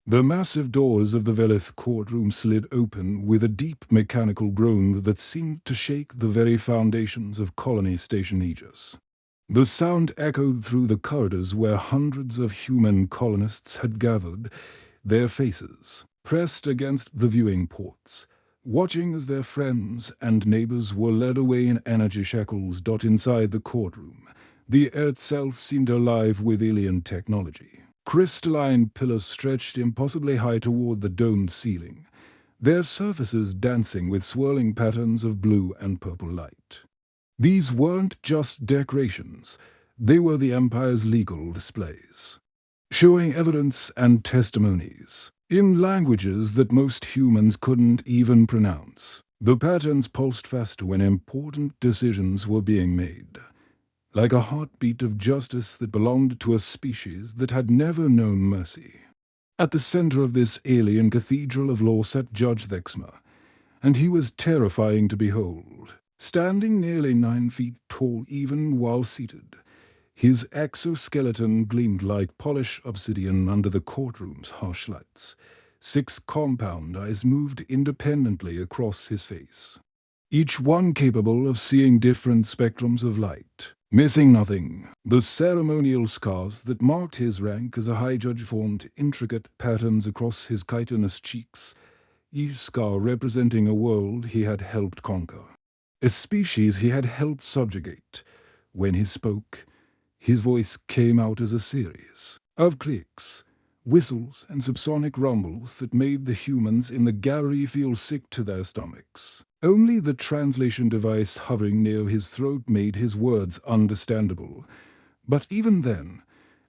The massive doors of the Velith courtroom slid open with a deep mechanical groan that seemed to shake the very foundations of Colony Station Aegis. The sound echoed through the corridors where hundreds of human colonists had gathered, their faces pressed against the viewing ports, watching as their friends and neighbors were led away in energy shackles. Inside the courtroom, the air itself seemed alive with alien technology. Crystalline pillars stretched impossibly high toward the domed ceiling, their surfaces dancing with swirling patterns of blue and purple light. These weren't just decorations, they were the Empire's legal displays, showing evidence and testimonies in languages that most humans couldn't even pronounce. The patterns pulsed faster when important decisions were being made, like a heartbeat of justice that belonged to a species that had never known mercy. At the center of this alien cathedral of law sat Judge Thexmer, and he was terrifying to behold, standing nearly 9 feet tall even while seated. His exoskeleton gleamed like polished obsidian under the courtroom's harsh lights. 6 compound eyes moved independently across his face, each one capable of seeing different spectrums of light, missing nothing. The ceremonial scars that marked his rank as a high judge formed intricate patterns across his chitinous cheeks, each scar representing a world he had helped conquer, a species he had helped subjugate. When he spoke, his voice came out as a series of clicks, whistles, and subsonic rumbles that made the humans in the gallery feel sick to their stomachs. Only the translation device hovering near his throat made his words understandable. But even then,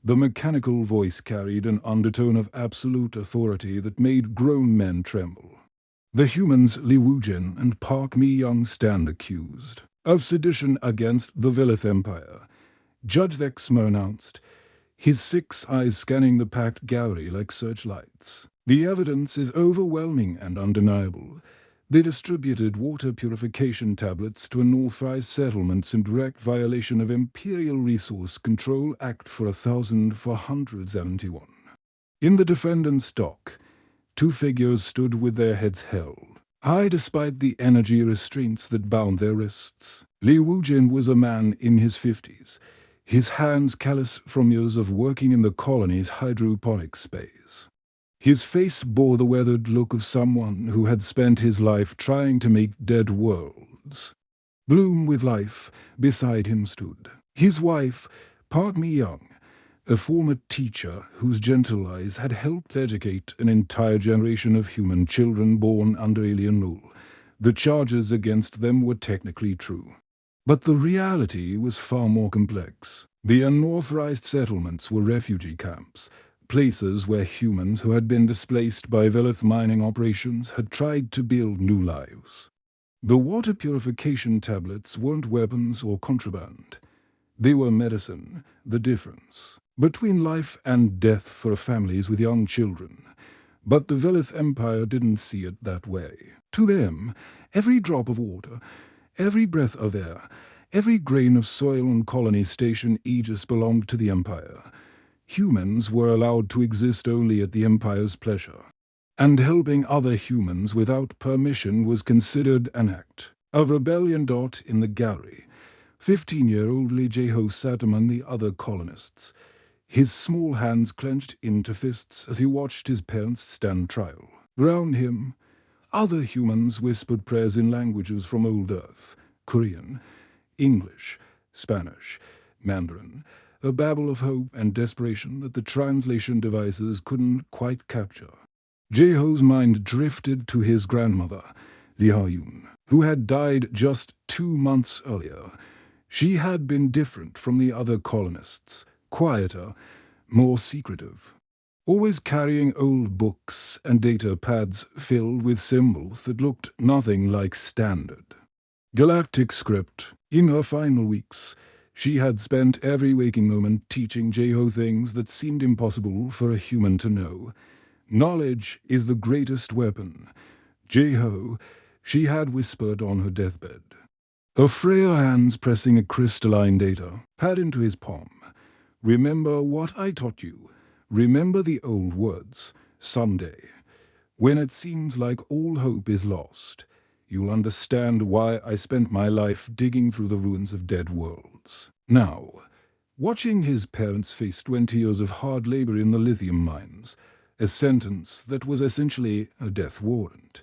the mechanical voice carried an undertone of absolute authority that made grown men tremble. The humans Li Wujin and Park Mi-young stand accused of sedition against the Velith Empire, Judge Thexmer announced, his 6 eyes scanning the packed gallery like searchlights. The evidence is overwhelming and undeniable. They distributed water purification tablets to unauthorized settlements in direct violation of Imperial Resource Control Act for 1471. In the defendant's dock, 2 figures stood with their heads held high despite the energy restraints that bound their wrists. Li Wujin was a man in his 50s, his hands callous from years of working in the colony's hydroponic space. His face bore the weathered look of someone who had spent his life trying to make dead worlds bloom with life. Beside him stood his wife, Park Mi-young, a former teacher whose gentle eyes had helped educate an entire generation of human children born under alien rule. The charges against them were technically true, but the reality was far more complex. The unauthorized settlements were refugee camps, places where humans who had been displaced by Velith mining operations had tried to build new lives. The water purification tablets weren't weapons or contraband. They were medicine, the difference between life and death for families with young children. But the Velith Empire didn't see it that way. To them, every drop of water, every breath of air, every grain of soil on Colony Station Aegis belonged to the Empire. Humans were allowed to exist only at the Empire's pleasure, and helping other humans without permission was considered an act of rebellion. In the gallery, 15-year-old Li Jieho sat among the other colonists, his small hands clenched into fists as he watched his parents stand trial. Round him, other humans whispered prayers in languages from old Earth: Korean, English, Spanish, Mandarin, a babble of hope and desperation that the translation devices couldn't quite capture. Jieho's mind drifted to his grandmother, Li Ha-yun, who had died just 2 months earlier. She had been different from the other colonists, quieter, more secretive, always carrying old books and data pads filled with symbols that looked nothing like standard galactic script. In her final weeks, she had spent every waking moment teaching Jieho things that seemed impossible for a human to know. Knowledge is the greatest weapon. Jieho, she had whispered on her deathbed, her frail hands pressing a crystalline data pad into his palm. Remember what I taught you. Remember the old words. Someday, when it seems like all hope is lost, you'll understand why I spent my life digging through the ruins of dead worlds. Now, watching his parents face 20 years of hard labor in the lithium mines, a sentence that was essentially a death warrant,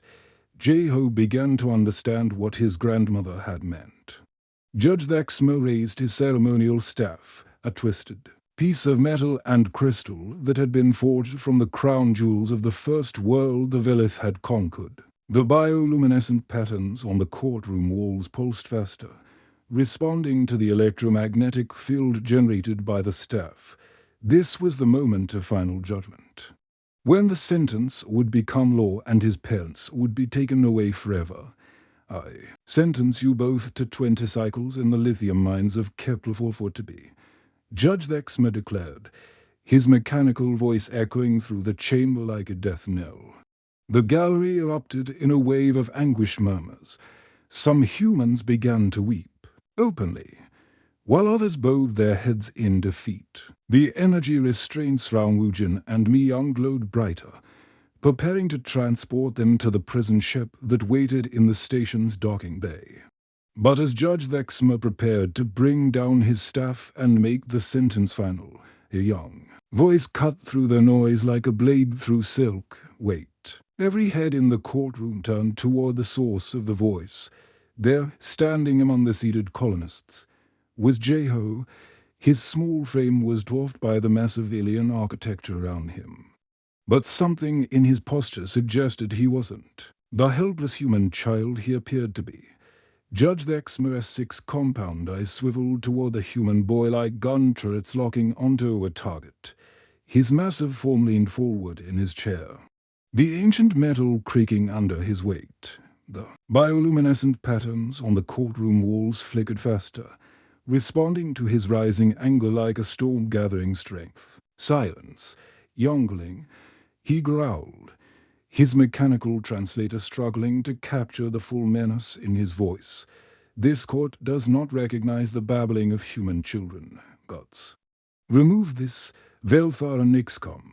Jeho began to understand what his grandmother had meant. Judge Thexmer raised his ceremonial staff, a twisted piece of metal and crystal that had been forged from the crown jewels of the first world the Velith had conquered. The bioluminescent patterns on the courtroom walls pulsed faster, responding to the electromagnetic field generated by the staff. This was the moment of final judgment, when the sentence would become law and his parents would be taken away forever. I sentence you both to 20 cycles in the lithium mines of Kepler-440, Judge Thexmer declared, his mechanical voice echoing through the chamber like a death knell. The gallery erupted in a wave of anguished murmurs. Some humans began to weep, openly, while others bowed their heads in defeat. The energy restraints around Wujin and Mi-Young glowed brighter, preparing to transport them to the prison ship that waited in the station's docking bay. But as Judge Thexmer prepared to bring down his staff and make the sentence final, a young voice cut through the noise like a blade through silk. Wait. Every head in the courtroom turned toward the source of the voice. There, standing among the seated colonists, was Jeho. His small frame was dwarfed by the massive alien architecture around him. But something in his posture suggested he wasn't the helpless human child he appeared to be. Judge Thexmer's 6 compound eyes swiveled toward the human boy like gun turrets locking onto a target. His massive form leaned forward in his chair, the ancient metal creaking under his weight. The bioluminescent patterns on the courtroom walls flickered faster, responding to his rising anger like a storm gathering strength. Silence. Youngling, he growled, his mechanical translator struggling to capture the full menace in his voice. This court does not recognize the babbling of human children. Guts. Remove this Velthar Nixcom,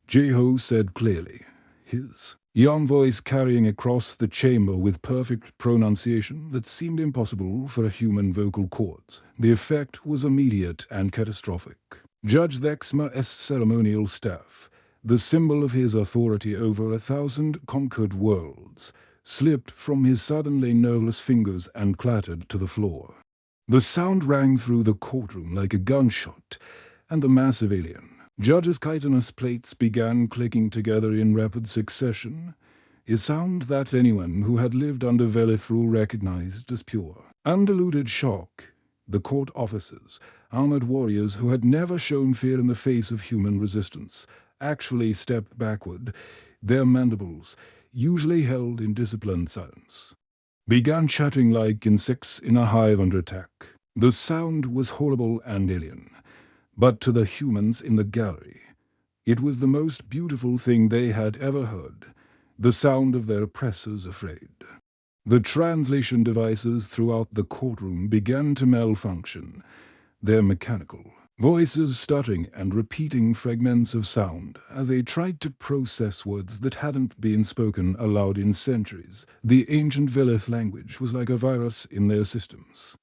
Jeho said clearly, his young voice carrying across the chamber with perfect pronunciation that seemed impossible for a human vocal cords. The effect was immediate and catastrophic. Judge Thexmer's ceremonial staff, the symbol of his authority over 1,000 conquered worlds, slipped from his suddenly nerveless fingers and clattered to the floor. The sound rang through the courtroom like a gunshot, and the massive alien Judge's chitinous plates began clicking together in rapid succession, a sound that anyone who had lived under Velith rule recognized as pure, undiluted shock. The court officers, armored warriors who had never shown fear in the face of human resistance, actually stepped backward, their mandibles, usually held in disciplined silence, began chattering like insects in a hive under attack. The sound was horrible and alien, but to the humans in the gallery, it was the most beautiful thing they had ever heard, the sound of their oppressors afraid. The translation devices throughout the courtroom began to malfunction, their mechanical voices stuttering and repeating fragments of sound as they tried to process words that hadn't been spoken aloud in centuries. The ancient Velith language was like a virus in their systems,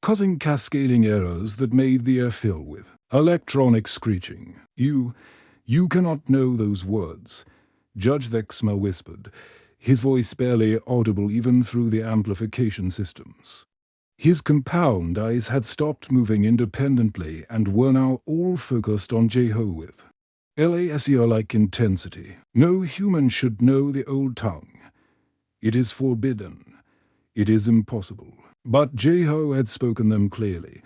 causing cascading errors that made the air fill with electronic screeching. You cannot know those words, Judge Thexmer whispered, his voice barely audible even through the amplification systems. His compound eyes had stopped moving independently and were now all focused on Jeho with LASER-like intensity. No human should know the old tongue. It is forbidden. It is impossible. But Jeho had spoken them clearly,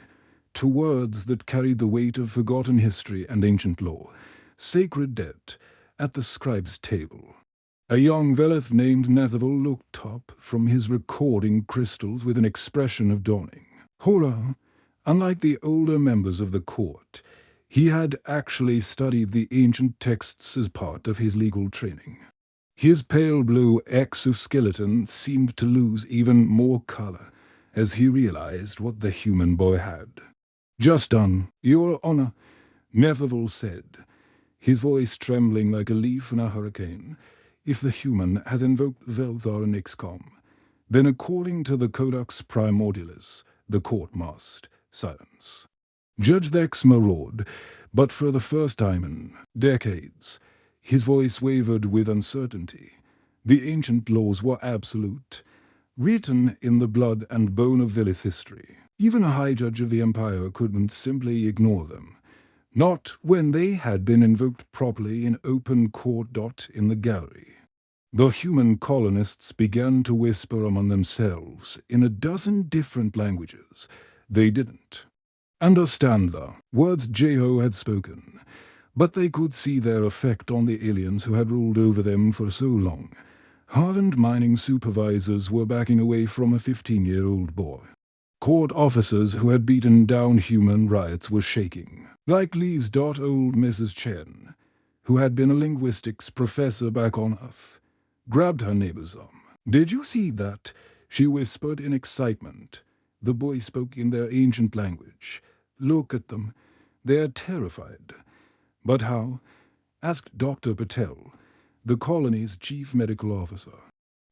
to words that carried the weight of forgotten history and ancient law, sacred debt, at the scribe's table. A young Velith named Netherville looked up from his recording crystals with an expression of dawning horror. Unlike the older members of the court, he had actually studied the ancient texts as part of his legal training. His pale blue exoskeleton seemed to lose even more color as he realized what the human boy had just done. Your Honor, Netherville said, his voice trembling like a leaf in a hurricane. "If the human has invoked Velthar and Ixcom, then according to the Codex Primordialis, the court must silence." Judge Thexma roared, but for the first time in decades, his voice wavered with uncertainty. The ancient laws were absolute, written in the blood and bone of Vilith history. Even a high judge of the Empire couldn't simply ignore them. Not when they had been invoked properly in open court. In the gallery, the human colonists began to whisper among themselves in a dozen different languages. They didn't understand the words Jeho had spoken, but they could see their effect on the aliens who had ruled over them for so long. Hardened mining supervisors were backing away from a 15-year-old boy. Court officers who had beaten down human riots were shaking, like leaves. Old Mrs. Chen, who had been a linguistics professor back on Earth, grabbed her neighbor's arm. "Did you see that?" she whispered in excitement. The boy spoke in their ancient language. "Look at them. They're terrified." "But how?" asked Dr. Patel, the colony's chief medical officer.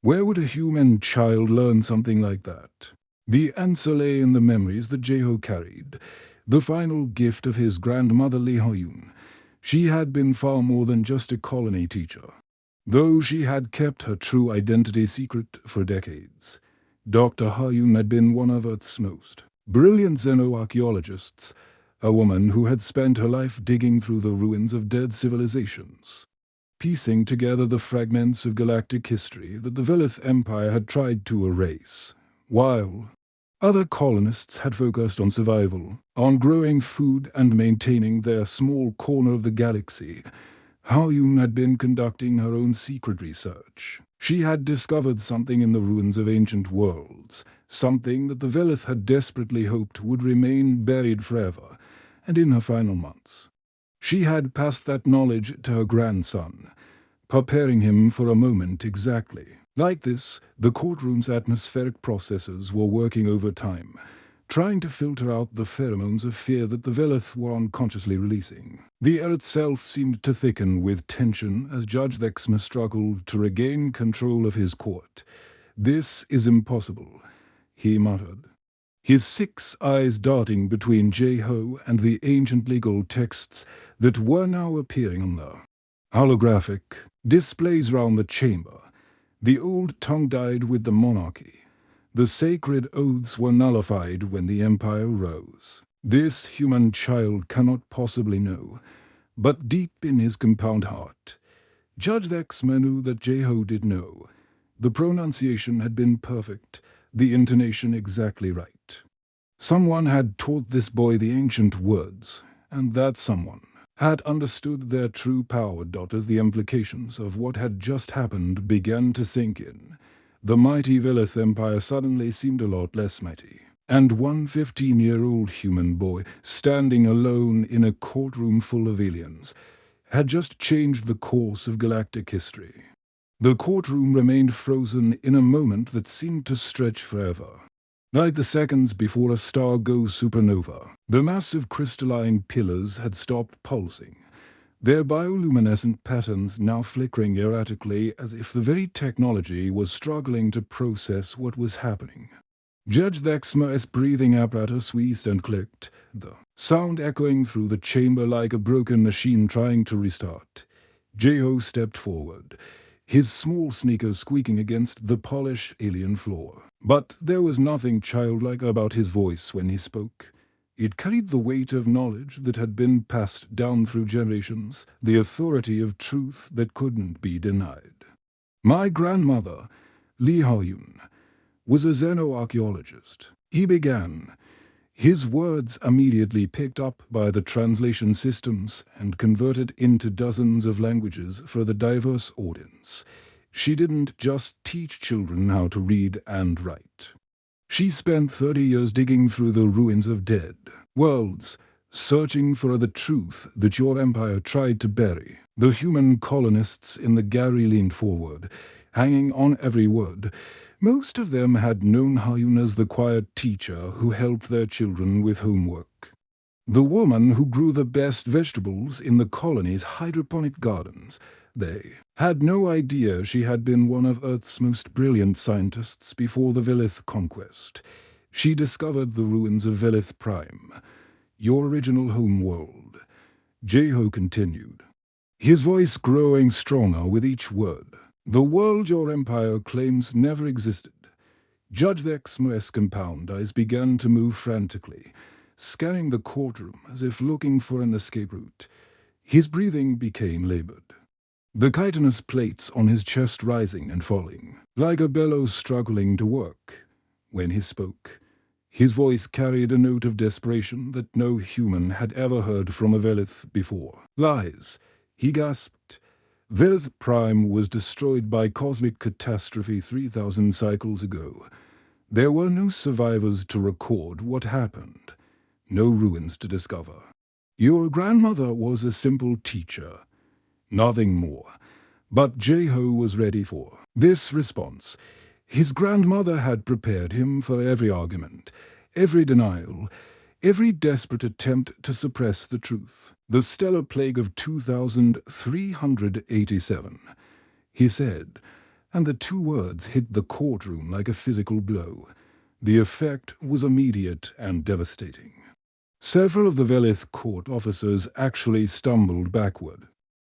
Where would a human child learn something like that? The answer lay in the memories that Jeho carried, the final gift of his grandmother Li Haoyun. She had been far more than just a colony teacher, though she had kept her true identity secret for decades. Dr. Haoyun had been one of Earth's most brilliant xenoarchaeologists, a woman who had spent her life digging through the ruins of dead civilizations, piecing together the fragments of galactic history that the Velith Empire had tried to erase, while other colonists had focused on survival, on growing food and maintaining their small corner of the galaxy. Haoyun had been conducting her own secret research. She had discovered something in the ruins of ancient worlds, something that the Velith had desperately hoped would remain buried forever, and in her final months, she had passed that knowledge to her grandson, preparing him for a moment exactly like this. The courtroom's atmospheric processes were working overtime, trying to filter out the pheromones of fear that the Velith were unconsciously releasing. The air itself seemed to thicken with tension as Judge Thexma struggled to regain control of his court. "This is impossible," he muttered, his 6 eyes darting between Jeho and the ancient legal texts that were now appearing on the holographic displays round the chamber. The old tongue died with the monarchy. The sacred oaths were nullified when the Empire rose. This human child cannot possibly know, but deep in his compound heart, Judge Thexma knew that Jeho did know. The pronunciation had been perfect, the intonation exactly right. Someone had taught this boy the ancient words, and that someone had understood their true power. As the implications of what had just happened began to sink in, the mighty Velith Empire suddenly seemed a lot less mighty. And one 15-year-old human boy, standing alone in a courtroom full of aliens, had just changed the course of galactic history. The courtroom remained frozen in a moment that seemed to stretch forever. Like the seconds before a star goes supernova, the massive crystalline pillars had stopped pulsing, their bioluminescent patterns now flickering erratically as if the very technology was struggling to process what was happening. Judge Thexma's breathing apparatus wheezed and clicked, the sound echoing through the chamber like a broken machine trying to restart. Jeho stepped forward, his small sneakers squeaking against the polished alien floor. But there was nothing childlike about his voice when he spoke. It carried the weight of knowledge that had been passed down through generations, the authority of truth that couldn't be denied. "My grandmother, Li Haoyun, was a xenoarchaeologist," he began, his words immediately picked up by the translation systems and converted into dozens of languages for the diverse audience. She didn't just teach children how to read and write. She spent 30 years digging through the ruins of dead worlds, searching for the truth that your empire tried to bury. The human colonists in the galley leaned forward, hanging on every word. Most of them had known Haoyun as the quiet teacher who helped their children with homework. The woman who grew the best vegetables in the colony's hydroponic gardens. They had no idea she had been one of Earth's most brilliant scientists before the Velith conquest. She discovered the ruins of Velith Prime, your original home world. Jeho continued, his voice growing stronger with each word. The world your empire claims never existed. Judge Vexmore's compound eyes began to move frantically, scanning the courtroom as if looking for an escape route. His breathing became labored, the chitinous plates on his chest rising and falling, like a bellows struggling to work. When he spoke, his voice carried a note of desperation that no human had ever heard from a Velith before. Lies, he gasped. Velith Prime was destroyed by cosmic catastrophe 3,000 cycles ago. There were no survivors to record what happened, no ruins to discover. Your grandmother was a simple teacher, nothing more. But Jeho was ready for this response. His grandmother had prepared him for every argument, every denial, every desperate attempt to suppress the truth. The stellar plague of 2387, he said, and the two words hit the courtroom like a physical blow. The effect was immediate and devastating. Several of the Velith court officers actually stumbled backward,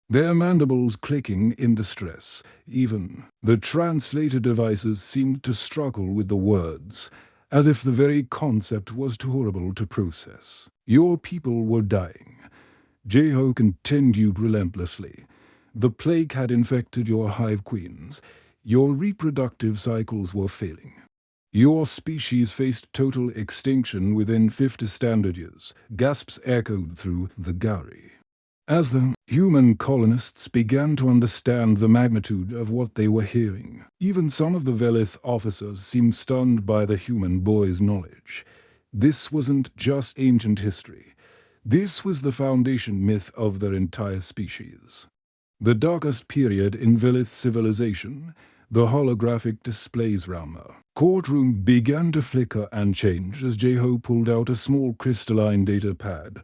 their mandibles clicking in distress. Even the translator devices seemed to struggle with the words, as if the very concept was too horrible to process. Your people were dying. Jeho continued relentlessly. The plague had infected your hive queens. Your reproductive cycles were failing. Your species faced total extinction within 50 standard years. Gasps echoed through the Gari. As the human colonists began to understand the magnitude of what they were hearing, even some of the Velith officers seemed stunned by the human boy's knowledge. This wasn't just ancient history. This was the foundation myth of their entire species. The darkest period in Velith civilization, the holographic displays realm. Courtroom began to flicker and change as Jeho pulled out a small crystalline data pad,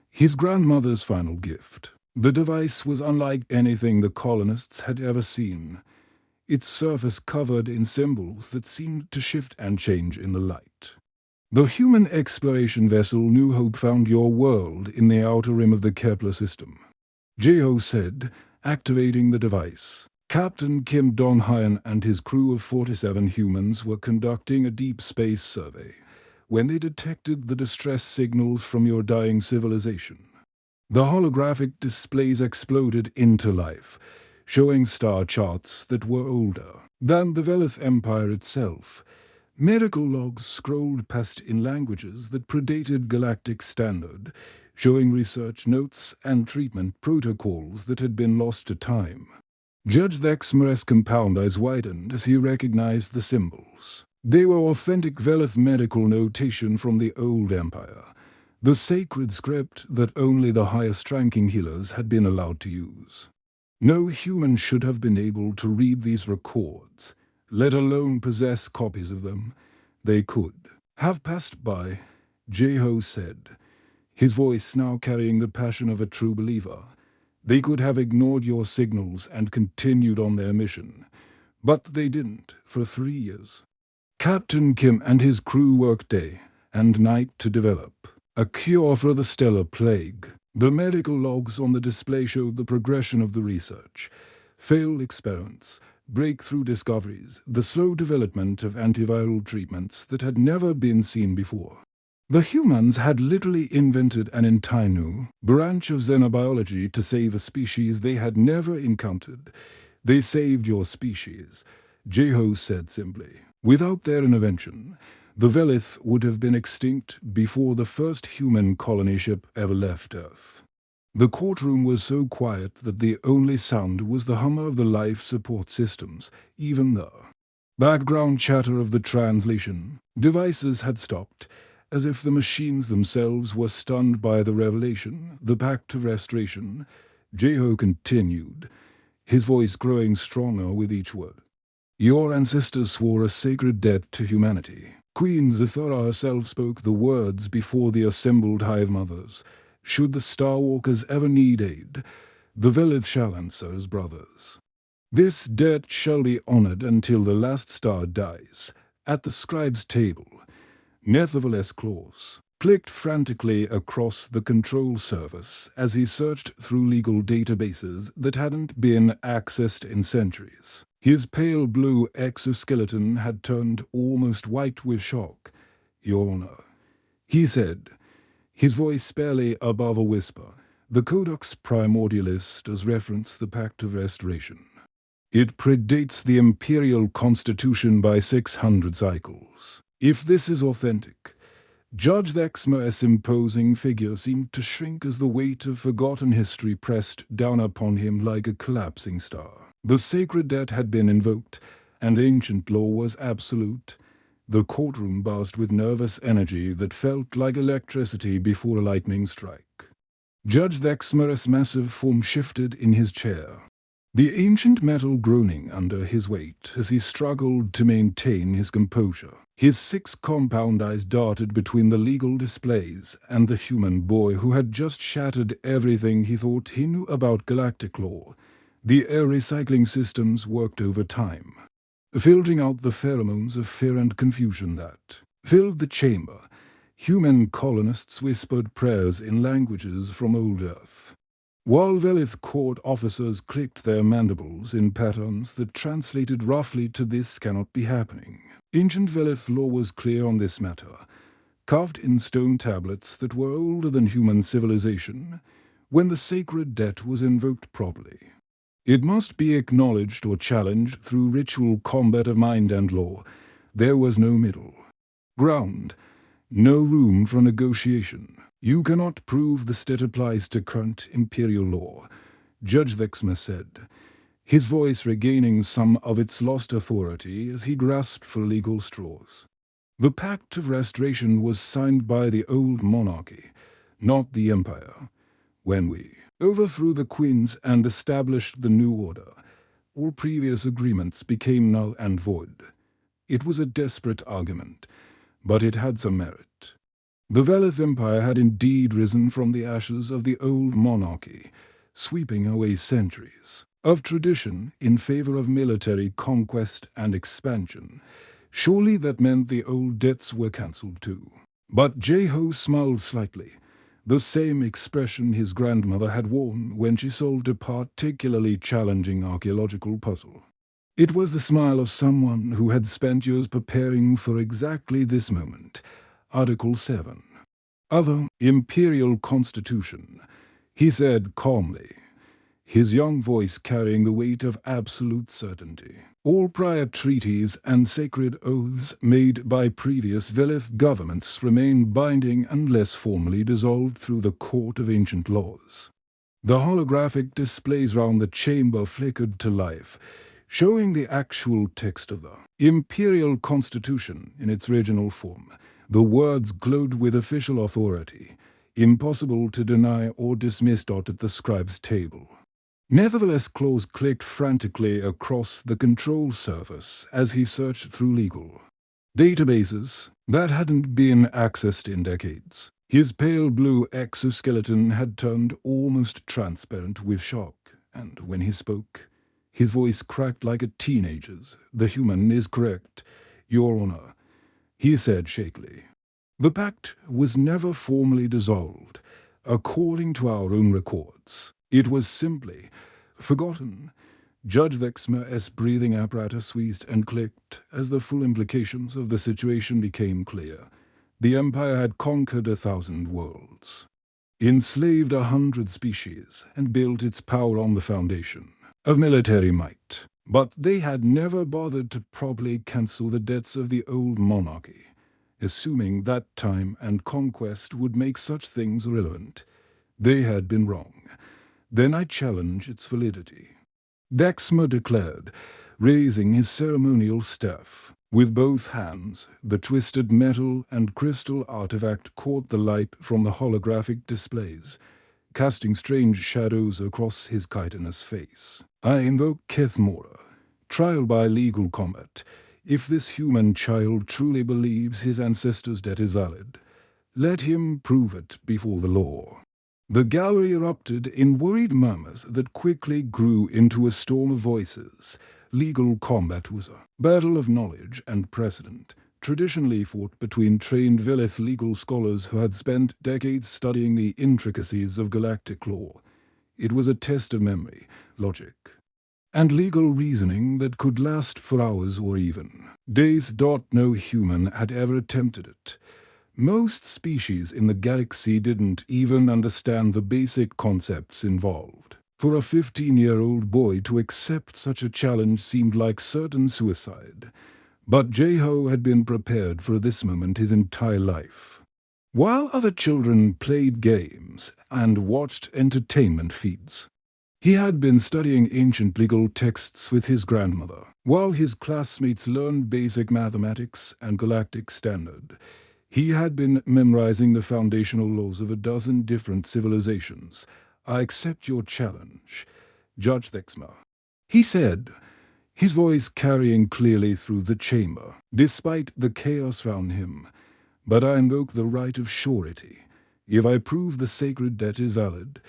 his grandmother's final gift. The device was unlike anything the colonists had ever seen, its surface covered in symbols that seemed to shift and change in the light. The human exploration vessel New Hope found your world in the outer rim of the Kepler system, Jeho said, activating the device. Captain Kim Dong-hyun and his crew of 47 humans were conducting a deep space survey when they detected the distress signals from your dying civilization. The holographic displays exploded into life, showing star charts that were older than the Velith Empire itself. Medical logs scrolled past in languages that predated galactic standard, showing research notes and treatment protocols that had been lost to time. Judge Vexmore's compound eyes widened as he recognized the symbols. They were authentic Velith medical notation from the old empire, the sacred script that only the highest-ranking healers had been allowed to use. No human should have been able to read these records, let alone possess copies of them. They could have passed by, Jeho said, his voice now carrying the passion of a true believer. They could have ignored your signals and continued on their mission, but they didn't for 3 years. Captain Kim and his crew worked day and night to develop a cure for the stellar plague. The medical logs on the display showed the progression of the research, failed experiments, breakthrough discoveries, the slow development of antiviral treatments that had never been seen before. The humans had literally invented an entire new branch of xenobiology to save a species they had never encountered. They saved your species, Jeho said simply. Without their intervention, the Velith would have been extinct before the first human colony ship ever left Earth. The courtroom was so quiet that the only sound was the hum of the life support systems, even the background chatter of the translation devices had stopped, as if the machines themselves were stunned by the revelation, the pact of restoration. Jeho continued, his voice growing stronger with each word. Your ancestors swore a sacred debt to humanity. Queen Zathura herself spoke the words before the assembled Hive Mothers. Should the Starwalkers ever need aid, the Velith shall answer as brothers. This debt shall be honored until the last star dies. At the scribe's table, Nevertheless Claus clicked frantically across the control surface as he searched through legal databases that hadn't been accessed in centuries. His pale blue exoskeleton had turned almost white with shock. "Your Honor," he said, his voice barely above a whisper. "The Codex Primordialis does reference the Pact of Restoration. It predates the Imperial Constitution by 600 cycles. If this is authentic, Judge Vexmer's imposing figure seemed to shrink as the weight of forgotten history pressed down upon him like a collapsing star. The sacred debt had been invoked, and ancient law was absolute. The courtroom buzzed with nervous energy that felt like electricity before a lightning strike. Judge Vexmer's massive form shifted in his chair, the ancient metal groaning under his weight as he struggled to maintain his composure. His 6 compound eyes darted between the legal displays and the human boy who had just shattered everything he thought he knew about galactic law. The air recycling systems worked overtime, filtering out the pheromones of fear and confusion that filled the chamber. Human colonists whispered prayers in languages from old Earth, while Velith court officers clicked their mandibles in patterns that translated roughly to "this cannot be happening." Ancient Velith law was clear on this matter, carved in stone tablets that were older than human civilization. When the sacred debt was invoked properly, it must be acknowledged or challenged through ritual combat of mind and law. There was no middle ground, no room for negotiation. "You cannot prove this debt applies to current Imperial law," Judge Vexmer said, his voice regaining some of its lost authority as he grasped for legal straws. "The Pact of Restoration was signed by the old monarchy, not the Empire. When we overthrew the Queens and established the New Order, all previous agreements became null and void. It was a desperate argument, but it had some merit. The Velith Empire had indeed risen from the ashes of the old monarchy, sweeping away centuries of tradition in favor of military conquest and expansion. Surely that meant the old debts were cancelled too." But Jeho smiled slightly, the same expression his grandmother had worn when she solved a particularly challenging archaeological puzzle. It was the smile of someone who had spent years preparing for exactly this moment. Article 7. Other Imperial Constitution, he said calmly, his young voice carrying the weight of absolute certainty. All prior treaties and sacred oaths made by previous Velith governments remain binding unless formally dissolved through the Court of Ancient Laws. The holographic displays round the chamber flickered to life, showing the actual text of the Imperial Constitution in its original form. The words glowed with official authority, impossible to deny or dismiss. At the scribe's table, Nevertheless Claus clicked frantically across the control surface as he searched through legal databases that hadn't been accessed in decades. His pale blue exoskeleton had turned almost transparent with shock, and when he spoke, his voice cracked like a teenager's. "The human is correct, Your Honor," he said shakily. "The pact was never formally dissolved, according to our own records. It was simply forgotten." Judge Vexmer's breathing apparatus wheezed and clicked as the full implications of the situation became clear. The Empire had conquered 1,000 worlds, enslaved 100 species, and built its power on the foundation of military might. But they had never bothered to properly cancel the debts of the old monarchy, assuming that time and conquest would make such things relevant. They had been wrong. Then I challenge its validity," Vexmer declared, raising his ceremonial staff. With both hands, the twisted metal and crystal artifact caught the light from the holographic displays, casting strange shadows across his chitinous face. "I invoke Keth Mora, trial by legal combat. If this human child truly believes his ancestors' debt is valid, let him prove it before the law. The gallery erupted in worried murmurs that quickly grew into a storm of voices. Legal combat was a battle of knowledge and precedent, traditionally fought between trained Velith legal scholars who had spent decades studying the intricacies of galactic law. It was a test of memory, logic, and legal reasoning that could last for hours or even days. No human had ever attempted it. Most species in the galaxy didn't even understand the basic concepts involved. For a 15-year-old boy to accept such a challenge seemed like certain suicide. But Jeho had been prepared for this moment his entire life. While other children played games and watched entertainment feeds, he had been studying ancient legal texts with his grandmother. While his classmates learned basic mathematics and galactic standard, he had been memorizing the foundational laws of a dozen different civilizations. "I accept your challenge, Judge Thexma," he said, his voice carrying clearly through the chamber, despite the chaos around him. "But I invoke the right of surety. If I prove the sacred debt is valid,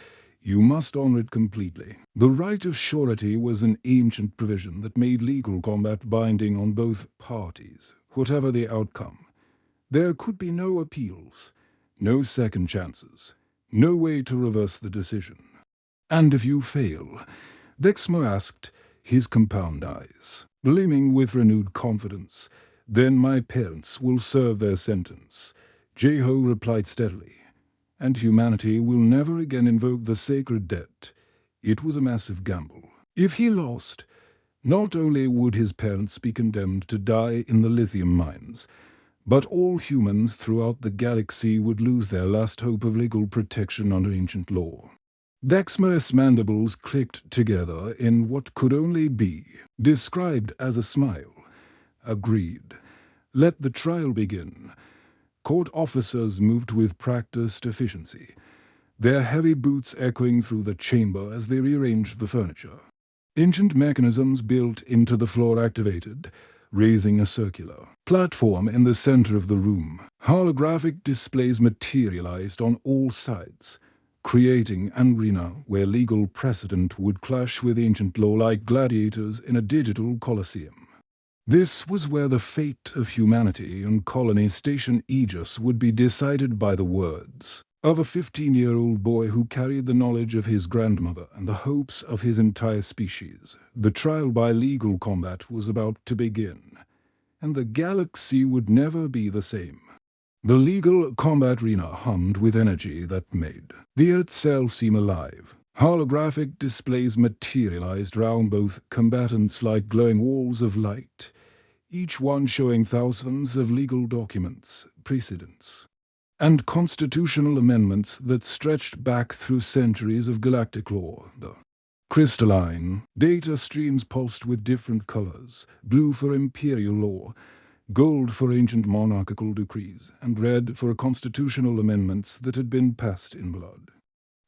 you must honor it completely." The right of surety was an ancient provision that made legal combat binding on both parties, whatever the outcome. There could be no appeals, no second chances, no way to reverse the decision. "And if you fail?" Thexma asked, his compound eyes gleaming with renewed confidence. "Then my parents will serve their sentence," Jeho replied steadily, "and humanity will never again invoke the sacred debt." It was a massive gamble. If he lost, not only would his parents be condemned to die in the lithium mines, but all humans throughout the galaxy would lose their last hope of legal protection under ancient law. Thexma's mandibles clicked together in what could only be described as a smile. "Agreed. Let the trial begin." Court officers moved with practiced efficiency, their heavy boots echoing through the chamber as they rearranged the furniture. Ancient mechanisms built into the floor activated, raising a circular platform in the center of the room. Holographic displays materialized on all sides, creating an arena where legal precedent would clash with ancient law like gladiators in a digital coliseum. This was where the fate of humanity on Colony Station Aegis would be decided by the words of a 15-year-old boy who carried the knowledge of his grandmother and the hopes of his entire species. The trial by legal combat was about to begin, and the galaxy would never be the same. The legal combat arena hummed with energy that made the earth itself seem alive. Holographic displays materialized round both combatants like glowing walls of light, each one showing thousands of legal documents, precedents, and constitutional amendments that stretched back through centuries of galactic law. The crystalline data streams pulsed with different colors: blue for imperial law, gold for ancient monarchical decrees, and red for constitutional amendments that had been passed in blood.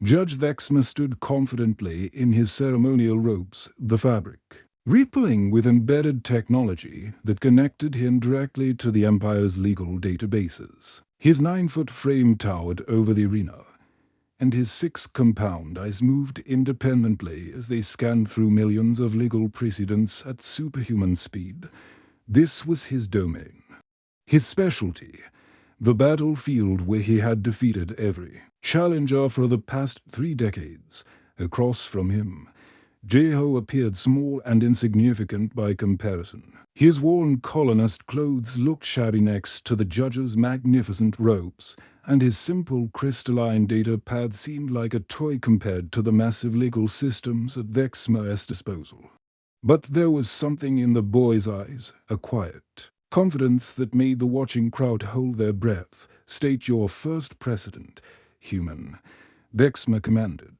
Judge Thexma stood confidently in his ceremonial robes, the fabric rippling with embedded technology that connected him directly to the Empire's legal databases. His 9-foot frame towered over the arena, and his 6 compound eyes moved independently as they scanned through millions of legal precedents at superhuman speed. This was his domain, his specialty, the battlefield where he had defeated every challenger for the past 3 decades. Across from him, Jeho appeared small and insignificant by comparison. His worn colonist clothes looked shabby next to the judge's magnificent robes, and his simple crystalline data pad seemed like a toy compared to the massive legal systems at Thexma's disposal. But there was something in the boy's eyes, a quiet confidence that made the watching crowd hold their breath. "State your first precedent, human," Thexma commanded,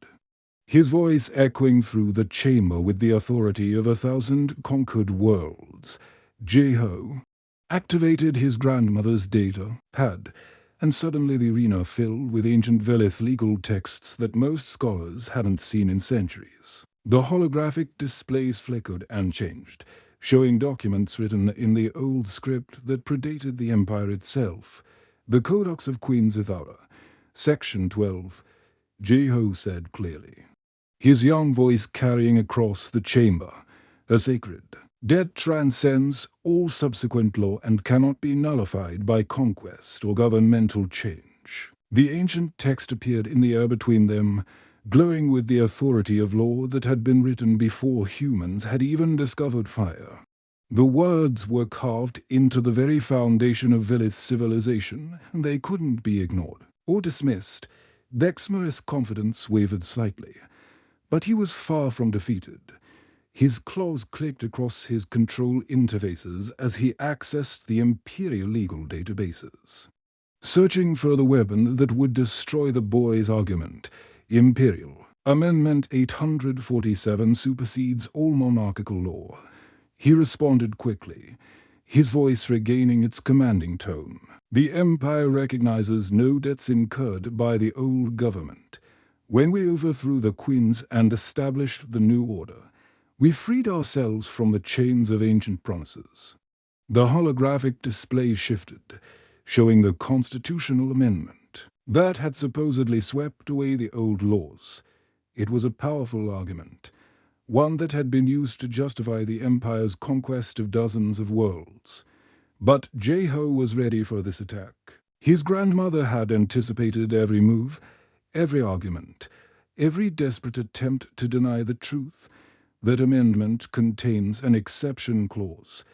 his voice echoing through the chamber with the authority of 1,000 conquered worlds. Jeho activated his grandmother's data pad, and suddenly the arena filled with ancient Velith legal texts that most scholars hadn't seen in centuries. The holographic displays flickered and changed, showing documents written in the old script that predated the Empire itself. "The Codex of Queen Zithara, Section 12, Jeho said clearly, his young voice carrying across the chamber. "A sacred debt transcends all subsequent law and cannot be nullified by conquest or governmental change." The ancient text appeared in the air between them, glowing with the authority of law that had been written before humans had even discovered fire. The words were carved into the very foundation of Vilith civilization, and they couldn't be ignored or dismissed. Vexmer's confidence wavered slightly, but he was far from defeated. His claws clicked across his control interfaces as he accessed the Imperial legal databases. Searching for the weapon that would destroy the boy's argument, Imperial Amendment 847 supersedes all monarchical law. He responded quickly, his voice regaining its commanding tone. "The Empire recognizes no debts incurred by the old government. When we overthrew the Queens and established the new order, we freed ourselves from the chains of ancient promises." The holographic display shifted, showing the constitutional amendment that had supposedly swept away the old laws. It was a powerful argument, one that had been used to justify the Empire's conquest of dozens of worlds. But Jeho was ready for this attack. His grandmother had anticipated every move, every argument, every desperate attempt to deny the truth. That amendment contains an exception clause,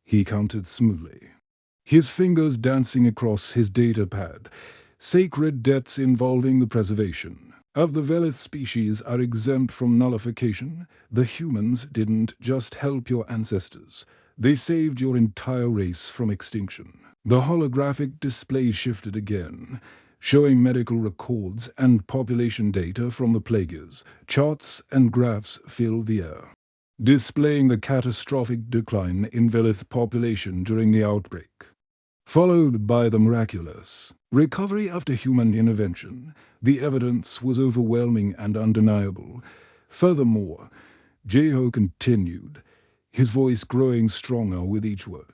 he counted smoothly, his fingers dancing across his data pad. "Sacred debts involving the preservation of the Velith species are exempt from nullification. The humans didn't just help your ancestors. They saved your entire race from extinction." The holographic display shifted again, showing medical records and population data from the plague years. Charts and graphs filled the air, displaying the catastrophic decline in Velith population during the outbreak, followed by the miraculous recovery after human intervention. The evidence was overwhelming and undeniable. Furthermore, Jeho continued, his voice growing stronger with each word,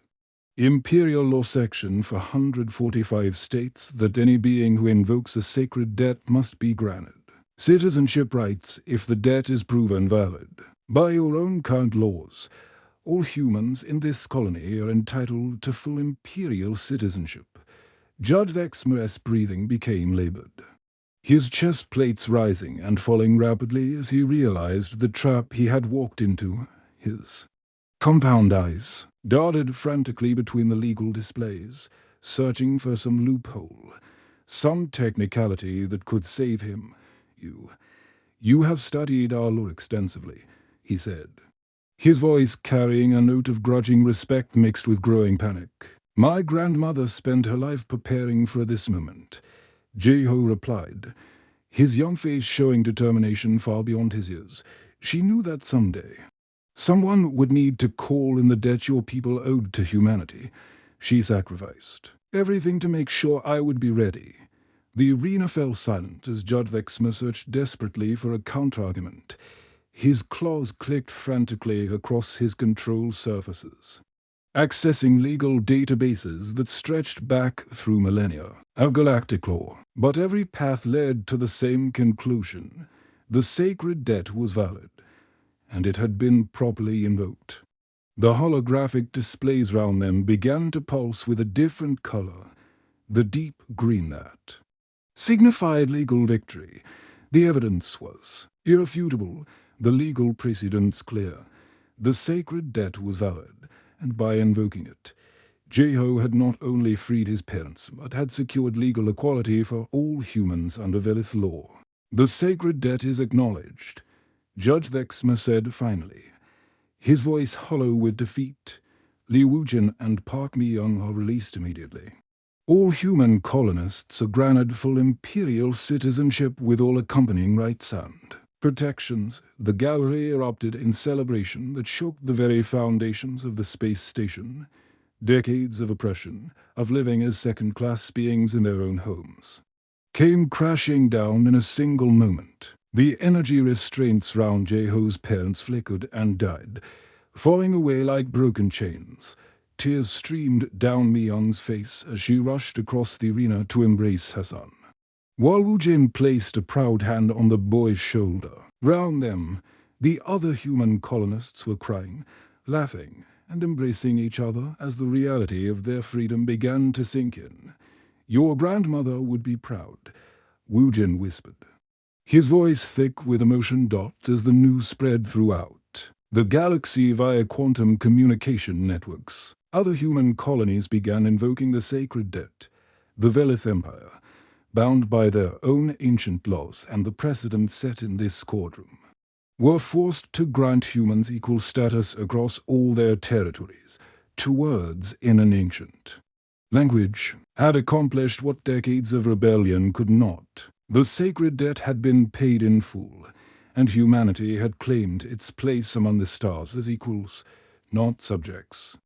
"Imperial law section for 145 states that any being who invokes a sacred debt must be granted citizenship rights if the debt is proven valid. By your own current laws, all humans in this colony are entitled to full Imperial citizenship." Judge Vexmer's breathing became labored, his chest plates rising and falling rapidly as he realized the trap he had walked into. His compound eyes darted frantically between the legal displays, searching for some loophole, some technicality that could save him. You have studied our law extensively," he said, his voice carrying a note of grudging respect mixed with growing panic. "My grandmother spent her life preparing for this moment," Jeho replied, his young face showing determination far beyond his years. "She knew that someday someone would need to call in the debt your people owed to humanity. She sacrificed everything to make sure I would be ready." The arena fell silent as Judge Vexmer searched desperately for a counterargument. His claws clicked frantically across his control surfaces, accessing legal databases that stretched back through millennia of galactic law. But every path led to the same conclusion. The sacred debt was valid, and it had been properly invoked. The holographic displays round them began to pulse with a different color. The deep green that signified legal victory. The evidence was irrefutable, the legal precedents clear. The sacred debt was valid, and by invoking it, Jeho had not only freed his parents, but had secured legal equality for all humans under Velith law. "The sacred debt is acknowledged," Judge Vexmer said finally, his voice hollow with defeat. "Li Wujin and Park Mi-young are released immediately. All human colonists are granted full Imperial citizenship with all accompanying rights and protections." The gallery erupted in celebration that shook the very foundations of the space station. Decades of oppression, of living as second-class beings in their own homes, came crashing down in a single moment. The energy restraints round Jeho's parents flickered and died, falling away like broken chains. Tears streamed down Mi-young's face as she rushed across the arena to embrace her son. While Wu Jin placed a proud hand on the boy's shoulder. Round them, the other human colonists were crying, laughing, and embracing each other as the reality of their freedom began to sink in. "Your grandmother would be proud," Wu Jin whispered, his voice thick with emotion. As the news spread throughout the galaxy via quantum communication networks, other human colonies began invoking the sacred debt. The Velith Empire, bound by their own ancient laws and the precedent set in this courtroom, were forced to grant humans equal status across all their territories. 2 words in an ancient language had accomplished what decades of rebellion could not. The sacred debt had been paid in full, and humanity had claimed its place among the stars as equals, not subjects.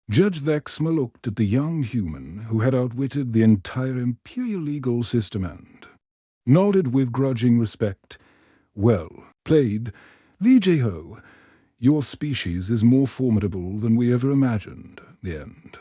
Judge Vexma looked at the young human who had outwitted the entire imperial legal system and nodded with grudging respect. "Well played, Li Jieho. Your species is more formidable than we ever imagined." The end.